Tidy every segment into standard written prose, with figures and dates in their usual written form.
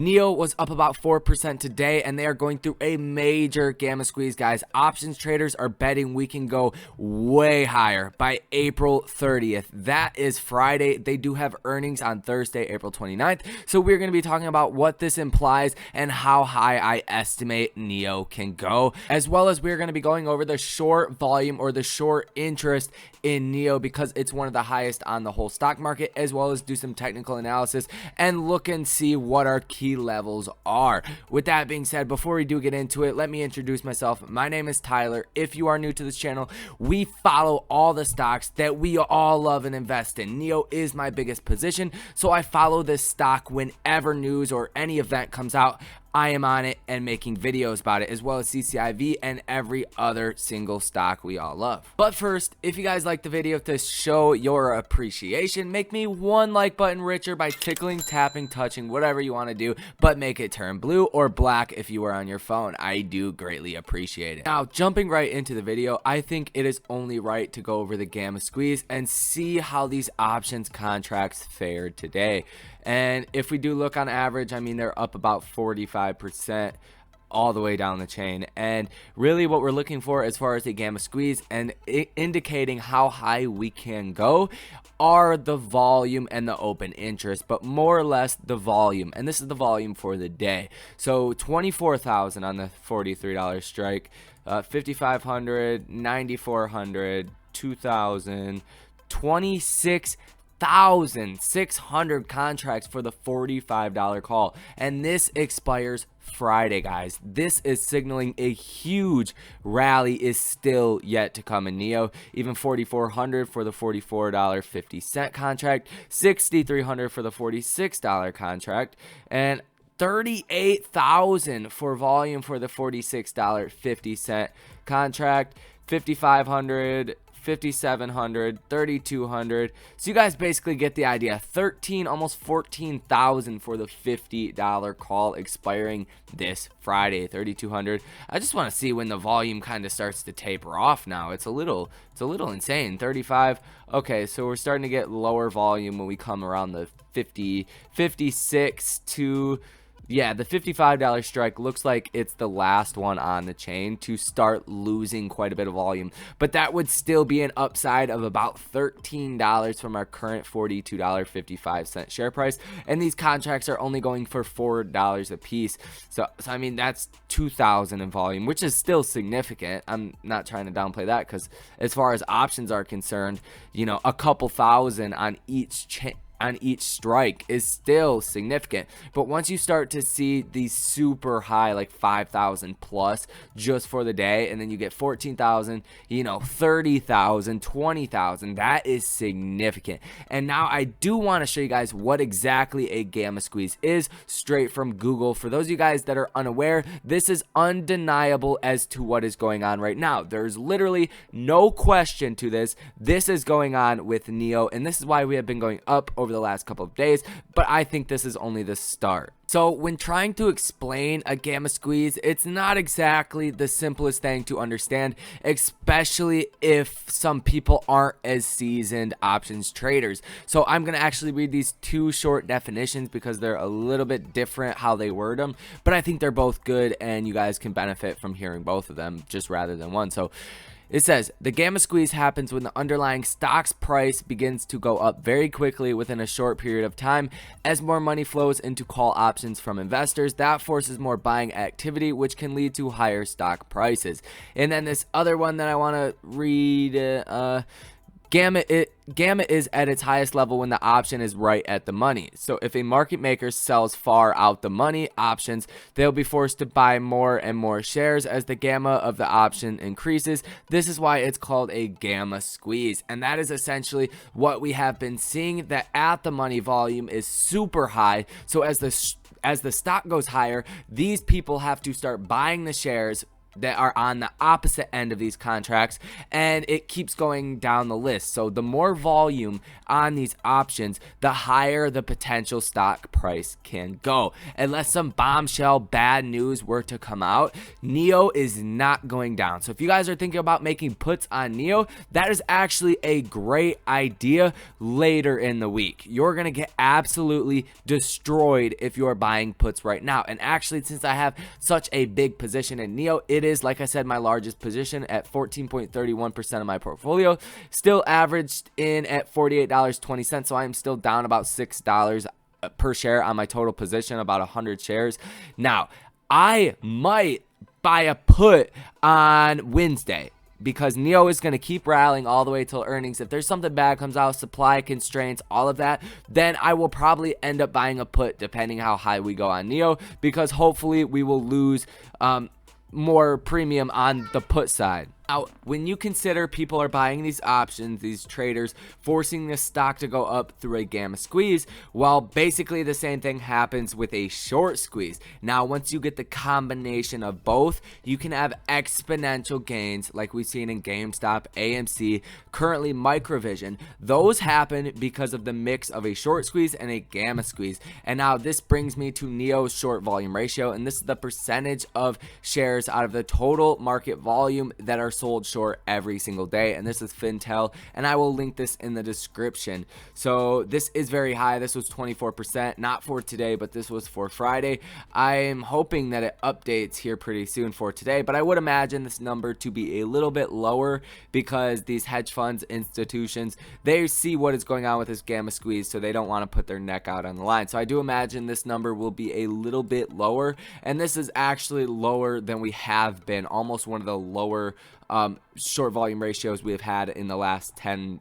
NIO was up about 4% today, and they are going through a major gamma squeeze, guys. Options traders are betting we can go way higher by April 30th. That is Friday. They do have earnings on Thursday, April 29th. So we're going to be talking about what this implies and how high I estimate NIO can go, as well as we're going to be going over the short volume or the short interest in NIO because it's one of the highest on the whole stock market, as well as do some technical analysis and look and see what our key levels are. With that being said, before we do get into it, let me introduce myself. My name is Tyler. If you are new to this channel, we follow all the stocks that we all love and invest in. NIO is my biggest position, so I follow this stock whenever news or any event comes out. I am on it and making videos about it, as well as CCIV and every other single stock we all love. But first, if you guys like the video, to show your appreciation, make me one like button richer by tickling, tapping, touching, whatever you want to do, but make it turn blue or black if you are on your phone. I do greatly appreciate it. Now, jumping right into the video, I think it is only right to go over the gamma squeeze and see how these options contracts fared today. And if we do look on average, I mean, they're up about 45% all the way down the chain. And really what we're looking for as far as the gamma squeeze and indicating how high we can go are the volume and the open interest, but more or less the volume. And this is the volume for the day. So 24,000 on the $43 strike, 5,500, 9,400, 2,000, 26,600 contracts for the $45 call, and this expires Friday, guys. This is signaling a huge rally is still yet to come in NIO. Even 4,400 for the $44.50 contract, 6,300 for the $46 contract, and 38,000 for volume for the $46.50 contract, 5,500, 5,700, 3,200. So you guys basically get the idea. 13, almost 14,000 for the $50 call expiring this Friday. 3,200. I just want to see when the volume kind of starts to taper off now. It's a little insane. 35. Okay, so we're starting to get lower volume when we come around the 50, 56 to... yeah, the $55 strike looks like it's the last one on the chain to start losing quite a bit of volume. But that would still be an upside of about $13 from our current $42.55 share price. And these contracts are only going for $4 a piece. So I mean, that's 2,000 in volume, which is still significant. I'm not trying to downplay that because as far as options are concerned, you know, a couple thousand on each strike is still significant. But once you start to see these super high, like 5,000 plus just for the day, and then you get 14,000, you know, 30,000, 20,000, that is significant. And now I do want to show you guys what exactly a gamma squeeze is, straight from Google. For those of you guys that are unaware, this is undeniable as to what is going on right now. There's literally no question to this. This is going on with NIO, and this is why we have been going up over the last couple of days, but I think this is only the start. So when trying to explain a gamma squeeze, it's not exactly the simplest thing to understand, especially if some people aren't as seasoned options traders. So I'm going to actually read these two short definitions because they're a little bit different how they word them, but I think they're both good and you guys can benefit from hearing both of them just rather than one. So it says, the gamma squeeze happens when the underlying stock's price begins to go up very quickly within a short period of time. As more money flows into call options from investors, that forces more buying activity, which can lead to higher stock prices. And then this other one that I want to read, Gamma is at its highest level when the option is right at the money. So if a market maker sells far out the money options, they'll be forced to buy more and more shares as the gamma of the option increases. This is why it's called a gamma squeeze. And that is essentially what we have been seeing, that at the money volume is super high. So as the stock goes higher, these people have to start buying the shares that are on the opposite end of these contracts, and it keeps going down the list. So the more volume on these options, the higher the potential stock price can go. Unless some bombshell bad news were to come out, NIO is not going down. So if you guys are thinking about making puts on NIO, that is actually a great idea later in the week. You're going to get absolutely destroyed if you're buying puts right now. And actually, since I have such a big position in NIO, it is, like I said, my largest position at 14.31% of my portfolio, still averaged in at $48.20. So I'm still down about $6 per share on my total position, about 100 shares. Now, I might buy a put on Wednesday, because NIO is going to keep rallying all the way till earnings. If there's something bad comes out, supply constraints, all of that, then I will probably end up buying a put depending how high we go on NIO, because hopefully we will lose more premium on the put side. Now, when you consider people are buying these options, these traders forcing this stock to go up through a gamma squeeze, well, basically the same thing happens with a short squeeze. Now, once you get the combination of both, you can have exponential gains like we've seen in GameStop, AMC, currently Microvision. Those happen because of the mix of a short squeeze and a gamma squeeze. And now this brings me to NIO's short volume ratio, and this is the percentage of shares out of the total market volume that are sold short every single day. And this is Fintel, and I will link this in the description. So this is very high. This was 24%, not for today, but this was for Friday. I'm hoping that it updates here pretty soon for today, but I would imagine this number to be a little bit lower, because these hedge funds, institutions, they see what is going on with this gamma squeeze, so they don't want to put their neck out on the line. So I do imagine this number will be a little bit lower, and this is actually lower than we have been, almost one of the lower short volume ratios we have had in the last 10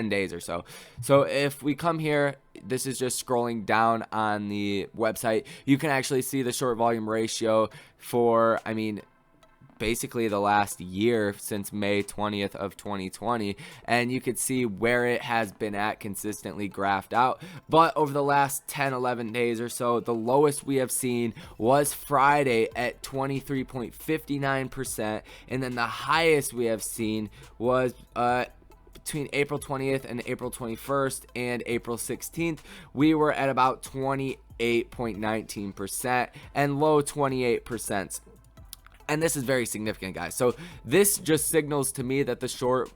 days or so. So if we come here, this is just scrolling down on the website, you can actually see the short volume ratio for, I mean, basically the last year, since May 20th of 2020, and you could see where it has been at consistently graphed out. But over the last 10-11 days or so, the lowest we have seen was Friday at 23.59%, and then the highest we have seen was between April 20th and April 21st and April 16th, we were at about 28.19% and low 28%. And this is very significant, guys. So this just signals to me that the short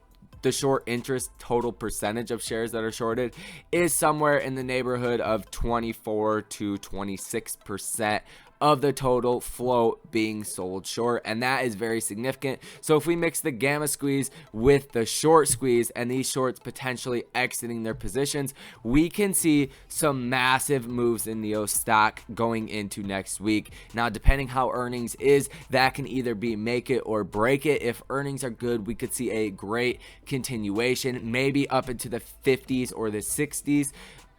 interest total percentage of shares that are shorted is somewhere in the neighborhood of 24 to 26% of the total float being sold short, and that is very significant. So if we mix the gamma squeeze with the short squeeze and these shorts potentially exiting their positions, we can see some massive moves in NIO stock going into next week. Now, depending how earnings is, that can either be make it or break it. If earnings are good, we could see a great continuation, maybe up into the 50s or the 60s.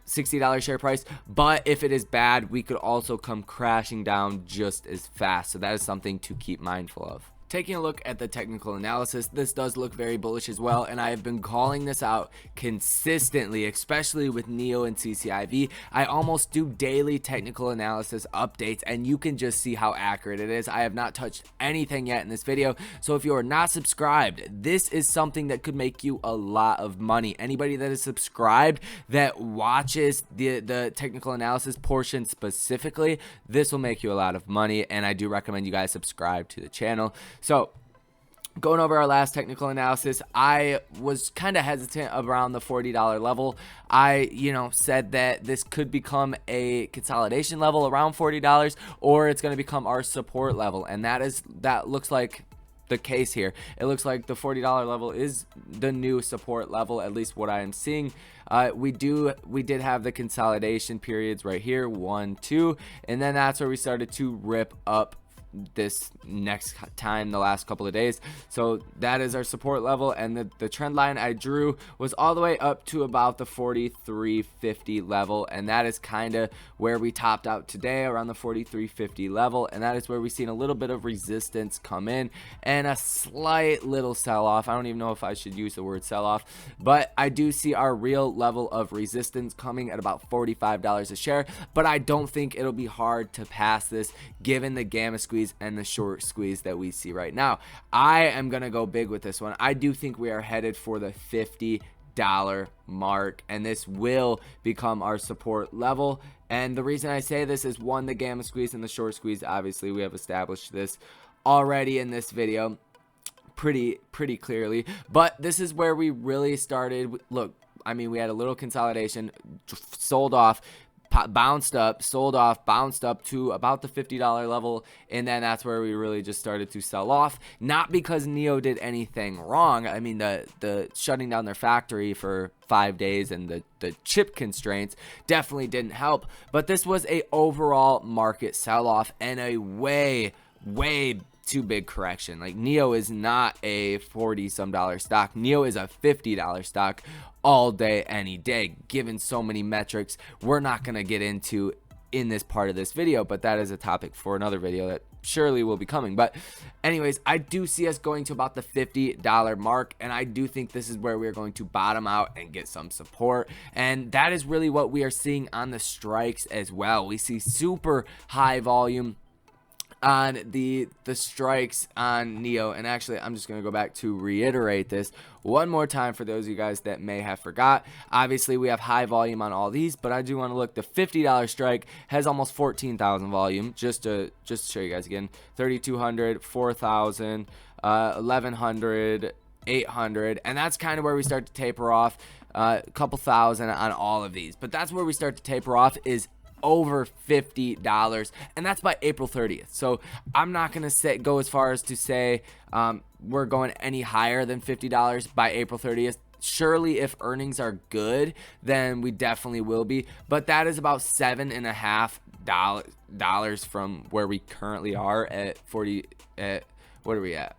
$60 share price, but if it is bad, we could also come crashing down just as fast. So that is something to keep mindful of. Taking a look at the technical analysis, this does look very bullish as well, and I have been calling this out consistently, especially with NIO and CCIV. I almost do daily technical analysis updates, and you can just see how accurate it is. I have not touched anything yet in this video, so if you are not subscribed, this is something that could make you a lot of money. Anybody that is subscribed that watches the technical analysis portion specifically, this will make you a lot of money, and I do recommend you guys subscribe to the channel. So going over our last technical analysis, I was kind of hesitant around the $40 level. I, said that this could become a consolidation level around $40, or it's going to become our support level, and that looks like the case here. It looks like the $40 level is the new support level, at least what I am seeing. We did have the consolidation periods right here, 1, 2, and then that's where we started to rip up this next time, the last couple of days. So that is our support level, and the trend line I drew was all the way up to about the 43.50 level, and that is kind of where we topped out today, around the 43.50 level, and that is where we've seen a little bit of resistance come in and a slight little sell-off. I don't even know if I should use the word sell-off, but I do see our real level of resistance coming at about $45 a share, but I don't think it'll be hard to pass this given the gamma squeeze squeeze and the short squeeze that we see right now. I am gonna go big with this one. I do think we are headed for the $50 mark, and this will become our support level. And the reason I say this is, one, the gamma squeeze and the short squeeze, obviously we have established this already in this video pretty clearly, but this is where we really started. Look, I mean, we had a little consolidation, sold off, bounced up, sold off, bounced up to about the $50 level, and then that's where we really just started to sell off. Not because NIO did anything wrong. I mean, the shutting down their factory for 5 days and the chip constraints definitely didn't help, but this was a overall market sell-off and a way too big correction. Like, NIO is not a 40-some dollar stock. NIO is a $50 stock all day, any day, given so many metrics we're not going to get into in this part of this video, but that is a topic for another video that surely will be coming. But anyways, I do see us going to about the $50 mark, and I do think this is where we're going to bottom out and get some support, and that is really what we are seeing on the strikes as well. We see super high volume on the strikes on NIO. And actually, I'm just going to go back to reiterate this one more time for those of you guys that may have forgot. Obviously, we have high volume on all these, but I do want to look. The $50 strike has almost 14,000 volume. Just to show you guys again, 3,200, 4,000, 1,100, 800, and that's kind of where we start to taper off. A couple thousand on all of these, but that's where we start to taper off, is over $50, and that's by April 30th. So I'm not gonna go as far as to say we're going any higher than $50 by April 30th. Surely if earnings are good, then we definitely will be, but that is about $7.50 from where we currently are at what are we at,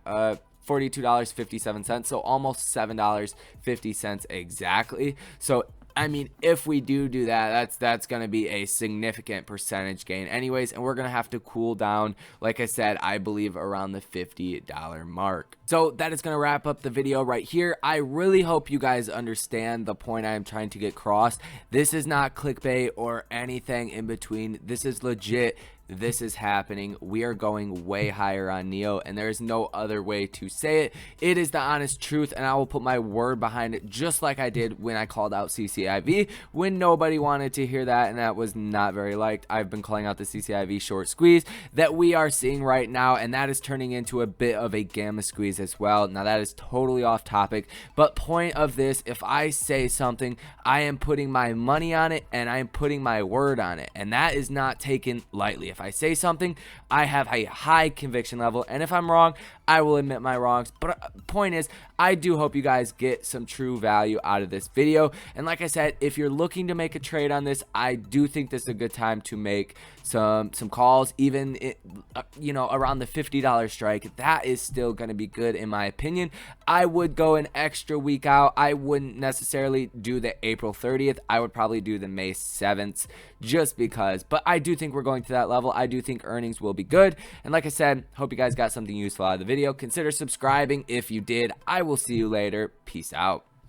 $42.57, so almost $7.50 exactly. So I mean, if we do that, that's going to be a significant percentage gain anyways, and we're going to have to cool down, like I said, I believe around the $50 mark. So that is going to wrap up the video right here. I really hope you guys understand the point I am trying to get across. This is not clickbait or anything in between. This is legit. This is happening. We are going way higher on NIO, and there is no other way to say it. It is the honest truth, and I will put my word behind it, just like I did when I called out CCIV when nobody wanted to hear that, and that was not very liked. I've been calling out the CCIV short squeeze that we are seeing right now, and that is turning into a bit of a gamma squeeze as well. Now that is totally off topic, but point of this, if I say something, I am putting my money on it, and I am putting my word on it, and that is not taken lightly. If I say something, I have a high conviction level, and if I'm wrong, I will admit my wrongs. But point is, I do hope you guys get some true value out of this video, and like I said, if you're looking to make a trade on this, I do think this is a good time to make some calls, even you know, around the $50 strike. That is still going to be good in my opinion. I would go an extra week out. I wouldn't necessarily do the April 30th. I would probably do the May 7th just because, but I do think we're going to that level. I do think earnings will be good, and like I said, hope you guys got something useful out of the video. Consider subscribing if you did. I will see you later. Peace out.